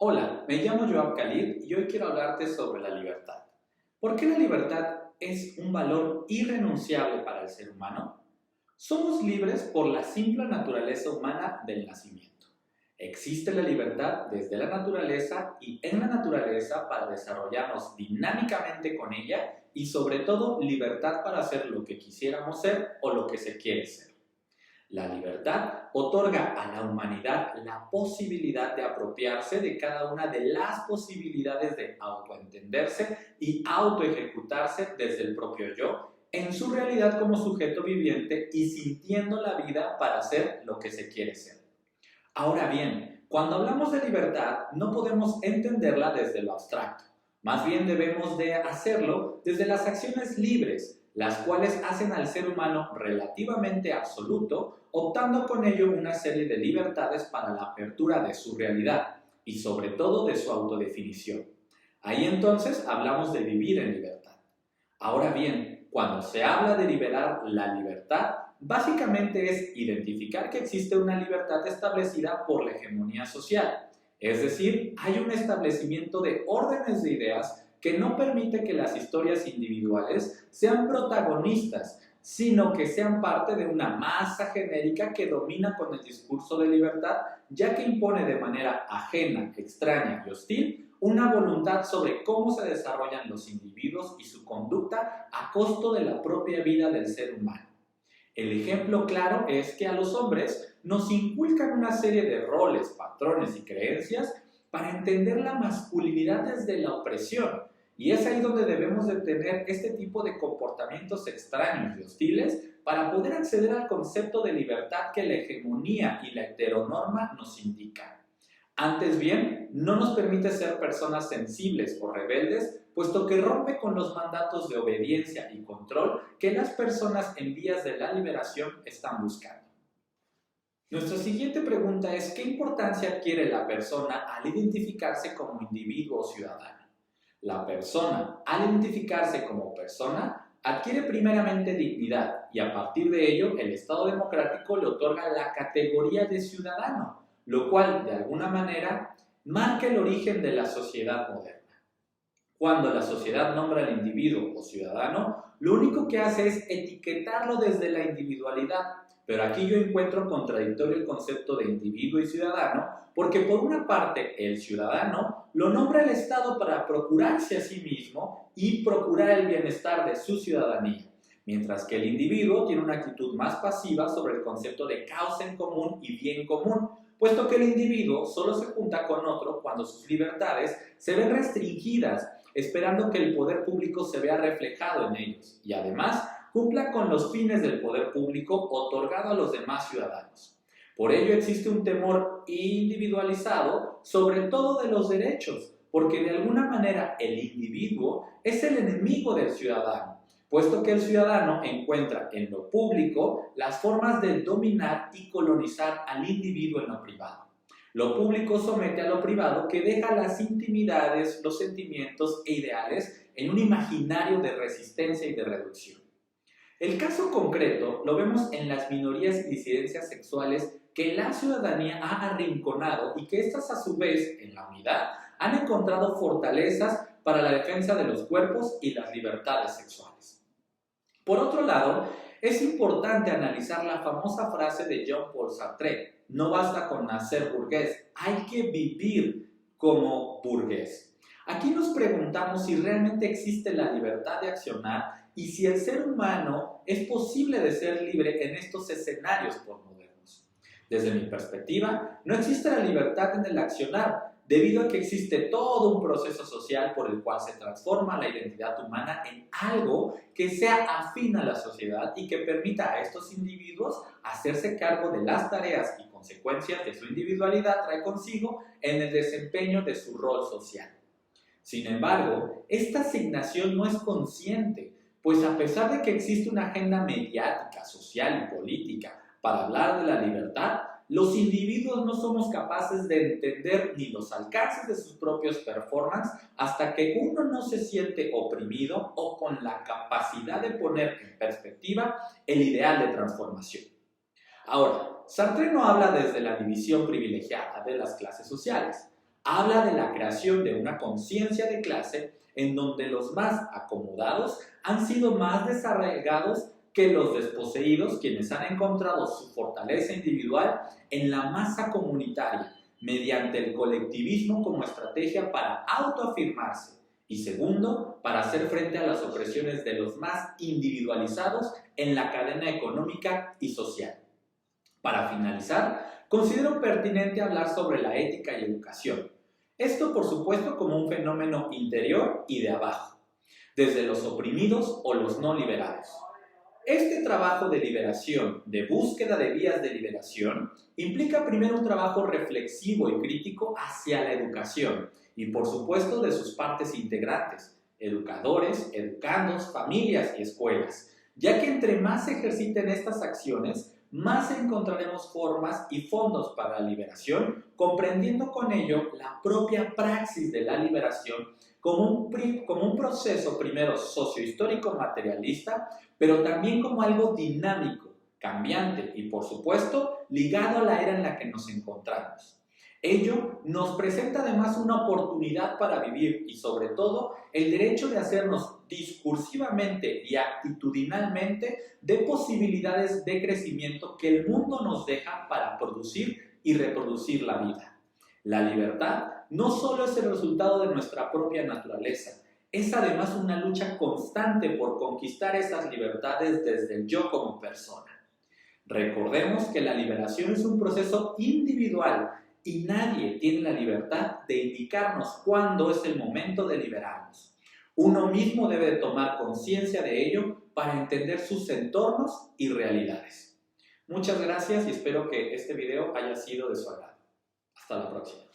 Hola, me llamo Joab Khalid y hoy quiero hablarte sobre la libertad. ¿Por qué la libertad es un valor irrenunciable para el ser humano? Somos libres por la simple naturaleza humana del nacimiento. Existe la libertad desde la naturaleza y en la naturaleza para desarrollarnos dinámicamente con ella y sobre todo libertad para hacer lo que quisiéramos ser o lo que se quiere ser. La libertad otorga a la humanidad la posibilidad de apropiarse de cada una de las posibilidades de autoentenderse y autoejecutarse desde el propio yo, en su realidad como sujeto viviente y sintiendo la vida para ser lo que se quiere ser. Ahora bien, cuando hablamos de libertad, no podemos entenderla desde lo abstracto. Más bien debemos de hacerlo desde las acciones libres, las cuales hacen al ser humano relativamente absoluto, optando con ello una serie de libertades para la apertura de su realidad y sobre todo de su autodefinición. Ahí entonces hablamos de vivir en libertad. Ahora bien, cuando se habla de liberar la libertad, básicamente es identificar que existe una libertad establecida por la hegemonía social. Es decir, hay un establecimiento de órdenes de ideas que no permite que las historias individuales sean protagonistas, sino que sean parte de una masa genérica que domina con el discurso de libertad, ya que impone de manera ajena, extraña y hostil una voluntad sobre cómo se desarrollan los individuos y su conducta a costo de la propia vida del ser humano. El ejemplo claro es que a los hombres nos inculcan una serie de roles, patrones y creencias para entender la masculinidad desde la opresión. Y es ahí donde debemos de tener este tipo de comportamientos extraños y hostiles para poder acceder al concepto de libertad que la hegemonía y la heteronorma nos indican. Antes bien, no nos permite ser personas sensibles o rebeldes, puesto que rompe con los mandatos de obediencia y control que las personas en vías de la liberación están buscando. Nuestra siguiente pregunta es: ¿qué importancia adquiere la persona al identificarse como individuo o ciudadano? La persona, al identificarse como persona, adquiere primeramente dignidad y a partir de ello el Estado democrático le otorga la categoría de ciudadano, lo cual de alguna manera marca el origen de la sociedad moderna. Cuando la sociedad nombra al individuo o ciudadano, lo único que hace es etiquetarlo desde la individualidad, pero aquí yo encuentro contradictorio el concepto de individuo y ciudadano, porque por una parte el ciudadano lo nombra el Estado para procurarse a sí mismo y procurar el bienestar de su ciudadanía, mientras que el individuo tiene una actitud más pasiva sobre el concepto de causa en común y bien común, puesto que el individuo solo se junta con otro cuando sus libertades se ven restringidas, esperando que el poder público se vea reflejado en ellos y además cumpla con los fines del poder público otorgado a los demás ciudadanos. Por ello existe un temor individualizado sobre todo de los derechos, porque de alguna manera el individuo es el enemigo del ciudadano, puesto que el ciudadano encuentra en lo público las formas de dominar y colonizar al individuo en lo privado. Lo público somete a lo privado, que deja las intimidades, los sentimientos e ideales en un imaginario de resistencia y de reducción. El caso concreto lo vemos en las minorías y disidencias sexuales que la ciudadanía ha arrinconado y que éstas a su vez, en la unidad, han encontrado fortalezas para la defensa de los cuerpos y las libertades sexuales. Por otro lado, es importante analizar la famosa frase de Jean-Paul Sartre: no basta con nacer burgués, hay que vivir como burgués. Aquí nos preguntamos si realmente existe la libertad de accionar y si el ser humano es posible de ser libre en estos escenarios posmodernos. Desde mi perspectiva, no existe la libertad en el accionar, debido a que existe todo un proceso social por el cual se transforma la identidad humana en algo que sea afín a la sociedad y que permita a estos individuos hacerse cargo de las tareas y consecuencias que su individualidad trae consigo en el desempeño de su rol social. Sin embargo, esta asignación no es consciente, pues a pesar de que existe una agenda mediática, social y política para hablar de la libertad, los individuos no somos capaces de entender ni los alcances de sus propios performances hasta que uno no se siente oprimido o con la capacidad de poner en perspectiva el ideal de transformación. Ahora, Sartre no habla desde la división privilegiada de las clases sociales. Habla de la creación de una conciencia de clase en donde los más acomodados han sido más desarraigados que los desposeídos, quienes han encontrado su fortaleza individual en la masa comunitaria, mediante el colectivismo como estrategia para autoafirmarse. Y segundo, para hacer frente a las opresiones de los más individualizados en la cadena económica y social. Para finalizar, considero pertinente hablar sobre la ética y educación. Esto, por supuesto, como un fenómeno interior y de abajo, desde los oprimidos o los no liberados. Este trabajo de liberación, de búsqueda de vías de liberación, implica primero un trabajo reflexivo y crítico hacia la educación y, por supuesto, de sus partes integrantes, educadores, educandos, familias y escuelas, ya que entre más se ejerciten estas acciones, más encontraremos formas y fondos para la liberación, comprendiendo con ello la propia praxis de la liberación como un proceso primero sociohistórico materialista, pero también como algo dinámico, cambiante y, por supuesto, ligado a la era en la que nos encontramos. Ello nos presenta además una oportunidad para vivir y, sobre todo, el derecho de hacernos discursivamente y actitudinalmente de posibilidades de crecimiento que el mundo nos deja para producir y reproducir la vida. La libertad no solo es el resultado de nuestra propia naturaleza, es además una lucha constante por conquistar esas libertades desde el yo como persona. Recordemos que la liberación es un proceso individual y nadie tiene la libertad de indicarnos cuándo es el momento de liberarnos. Uno mismo debe tomar conciencia de ello para entender sus entornos y realidades. Muchas gracias y espero que este video haya sido de su agrado. Hasta la próxima.